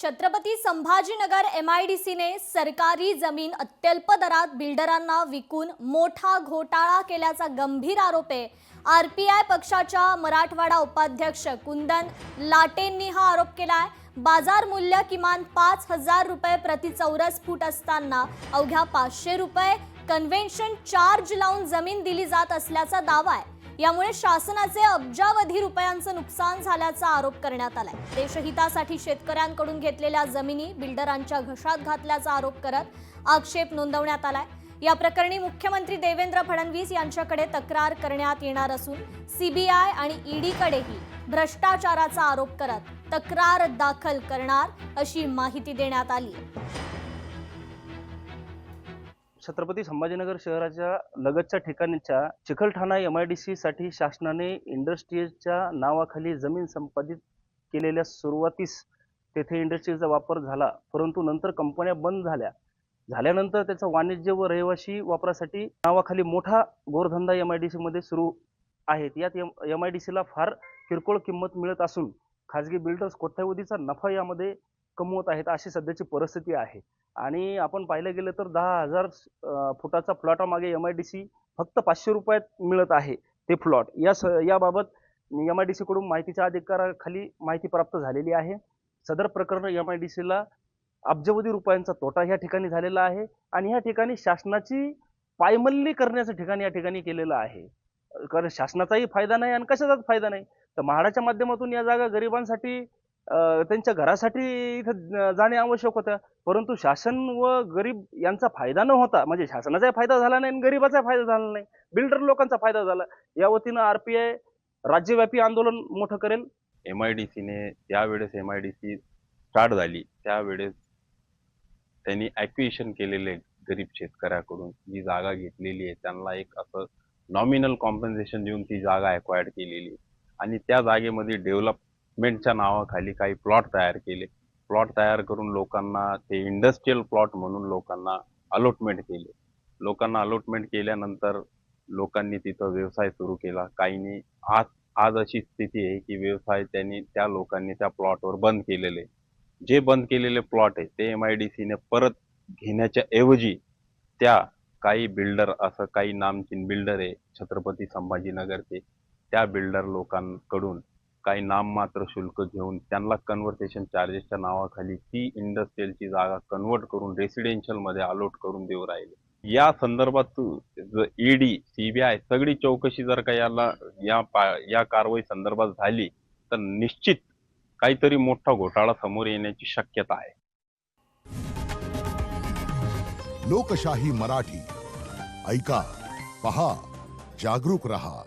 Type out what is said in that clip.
छत्रपती संभाजीनगर MIDCने सरकारी जमीन अत्यल्प दरात बिल्डरांना विकून मोठा घोटाळा केल्याचा गंभीर आरोप आहे। RPI पक्षाच्या मराठवाडा उपाध्यक्ष कुंदन लाटेंनी हा आरोप केलाय। बाजार मूल्य किमान 5,000 रुपये प्रति चौरस फूट असताना अवघ्या 500 रुपये कन्व्हेन्शन चार्ज लावून जमीन दिली जात असल्याचा दावा आहे। यामुळे शासनाचे अब्जावधी रुपयांचं नुकसान झाल्याचा आरोप करण्यात आलाय। देशहितासाठी शेतकऱ्यांकडून घेतलेल्या जमिनी बिल्डरांच्या घशात घातल्याचा आरोप करत आक्षेप नोंदवण्यात आलाय। या प्रकरणी मुख्यमंत्री देवेंद्र फडणवीस यांच्याकडे तक्रार करण्यात येणार असून CBI आणि ED कडेही भ्रष्टाचाराचा आरोप करत तक्रार दाखल करणार अशी माहिती देण्यात आली। छत्रपती संभाजीनगर शहराच्या लगतच्या ठिकाणच्या चिखलठाणा MIDC साठी शासनाने इंडस्ट्रीजच्या नावाखाली जमीन संपादित केलेल्या सुरुवातीस तेथे इंडस्ट्रीजचा वापर झाला, परंतु नंतर कंपन्या बंद झाल्यानंतर त्याचा वाणिज्य व रहिवासी वापरासाठी नावाखाली मोठा गोरधंदा MIDC मध्ये सुरू आहेत। यात MIDC ला फार किरकोळ किंमत मिळत असून खाजगी बिल्डर्स कोट्यवधीचा नफा यामध्ये कमवत आहेत, अशी सध्याची परिस्थिती आहे। आणि आपण पाहिलं गेलं तर 10,000 फुटाचा प्लॉटामागे MIDC फक्त 500 रुपयात मिळत आहे ते प्लॉट। याबाबत MIDC कडून माहितीच्या अधिकाराखाली माहिती प्राप्त झालेली आहे। सदर प्रकरण MIDC ला अब्जावधी रुपयांचा तोटा या ठिकाणी झालेला आहे आणि या ठिकाणी शासनाची पायमल्ली करण्याचं ठिकाण या ठिकाणी केलेलं आहे। कारण शासनाचाही फायदा नाही आणि कशाचाच फायदा नाही। तर म्हाडाच्या माध्यमातून या जागा गरिबांसाठी त्यांच्या घरासाठी इथं जाणे आवश्यक होतं, परंतु शासन व गरीब यांचा फायदा न होता, म्हणजे शासनाचा फायदा झाला नाही आणि गरिबाचा फायदा झाला नाही, बिल्डर लोकांचा फायदा झाला। या वतीनं RPI राज्यव्यापी आंदोलन मोठं करेल। MIDC ने त्यावेळेस MIDC स्टार्ट झाली त्यावेळेस त्यांनी ॲक्विजिशन केलेले गरीब शेतकऱ्याकडून जी जागा घेतलेली आहे त्यांना एक असं नॉमिनल कॉम्पन्सेशन देऊन ती जागा ॲक्वायर्ड केलेली आणि त्या जागेमध्ये डेव्हलपमेंटच्या नावाखाली काही प्लॉट तयार केले। प्लॉट तयार करून लोकांना ते इंडस्ट्रियल प्लॉट म्हणून लोकांना अलॉटमेंट केले। लोकांना अलॉटमेंट केल्यानंतर लोकांनी तिथं व्यवसाय सुरू केला। काहींनी आज अशी स्थिती आहे की व्यवसाय त्या लोकांनी त्या प्लॉटवर बंद केलेले। जे बंद केलेले प्लॉट आहे ते MIDC ने परत घेण्याच्या ऐवजी त्या काही बिल्डर, असं काही नामचीन बिल्डर आहे छत्रपती संभाजीनगरचे, त्या बिल्डर लोकांकडून काही नाममात्र शुल्क घेऊन त्यांना कन्व्हर्सेशन चार्जेसच्या नावाखाली ती इंडस्ट्रियलची जागा कन्वर्ट करून रेसिडेन्शियल मध्ये अलॉट करून देऊ राहिले। या संदर्भात ED CBI सगळी चौकशी जर का या कारवाई संदर्भात झाली तर निश्चित काहीतरी मोठा घोटाळा समोर येण्याची शक्यता आहे। लोकशाही मराठी ऐका, पहा, जागरूक रहा।